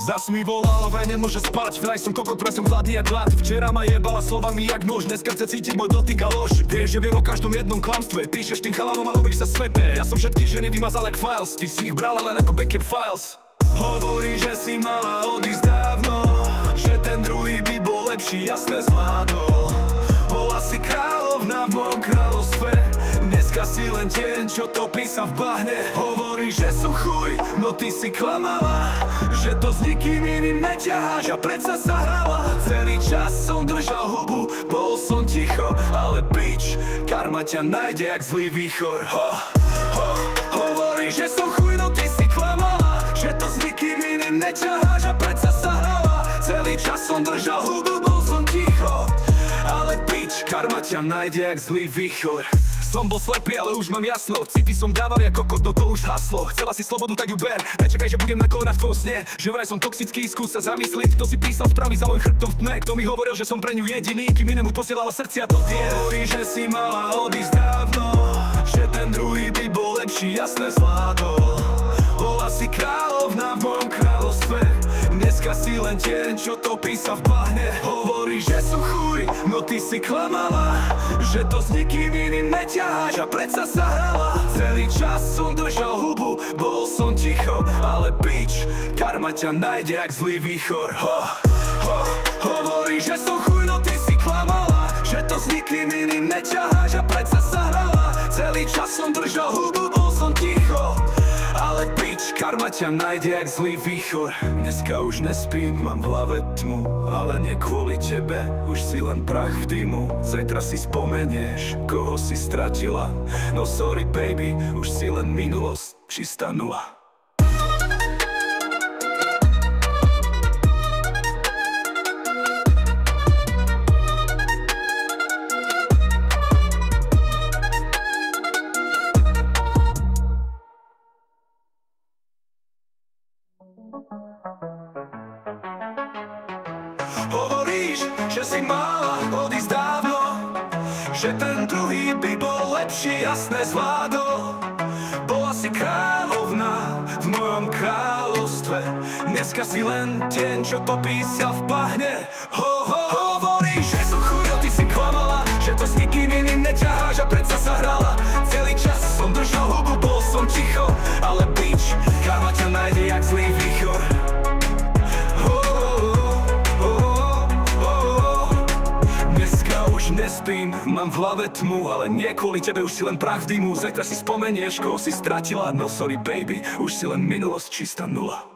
Zas mi volala, vraj nemôže spať. Vraj som kokot, vraj som hladný jak hlad. Včera ma jebala slovami jak nôž, dneska chce cítiť môj dotyk a lož. Vieš, že viem o každom jednom klamstve. Píšeš tým chalanom a robíš sa sveté. Ja som všetky ženy vymazal jak files. Ty si ich brala len ako backup files. Hovorí, že si mala odísť dávno, že ten druhý by bol lepší, jasne zvládol. Bola si kráľovná v mojom kráľovstve, dneska si len tieň, čo topí sa v bahne. Hovorí, že som chuj, no ty si klamala, že to s nikým iným neťaháš a predsa sa hrala. Celý čas som držal hubu, bol som ticho, ale bitch, karma ťa nájde jak zlý výchor. Hovorí, že som chuj, no ty si klamala, že to s nikým iným neťaháš a predsa sa hrala. Celý čas som držal hubu, bol som ticho, ale bitch, karma ťa nájde jak zlý výchor. Som bol slepý, ale už mám jasno. City som dával jak kokot, no to už haslo. Chcela si slobodu, tak ju ber. Nečakaj, že budem na kolenách v tvojom sne. Že vraj som toxický, skús sa zamysliť. Kto si písal správy za môjim chrbtom v tme? Kto mi hovoril, že som pre ňu jediný, kým inému posielala srdcia do dier. Hovorí, že si mala odísť dávno, že ten druhý by bol lepší, jasne zvládol. Bola si kráľovná v mojom kráľovstve, dneska si len tieň, čo topí sa v bahne. Hovorí, že som chuj, no ty si klamala, že to s nikým iným neťaháš a predsa sa hrala. Celý čas som držal hubu, bol som ticho, ale bitch, karma ťa nájde jak zlý výchor. Hovorí, že som chuj, no ty si klamala, že to s nikým iným neťaháš a predsa sa hrala. Celý čas som držal hubu, bol som ticho, ale bitch, karma ťa nájde jak zlý výchor. Dneska už nespím, mám v hlave tmu, ale nie kvôli tebe, už si len prach v dymu. Zajtra si spomenieš, koho si stratila, no sorry baby, už si len minulosť, čistá nula. Hovoríš, že si mala odísť dávno, že ten druhý by bol lepší, jasne zvládol. Bola si kráľovná v mojom kráľovstve, dneska si len tieň, čo topí sa v bahne. Hovoríš, že som chuj, no ty si klamala, že to s nikým iným neťaháš a predsa sa hrala. Celý čas som držal hubu, bol som ticho, ale bitch, karma ťa nájde jak zlý výchor. Nespím, mám v hlave tmu, ale nie kvôli tebe, už si len prach v dymu. Zajtra si spomenieš, koho si stratila, no sorry baby, už si len minulosť, čistá nula.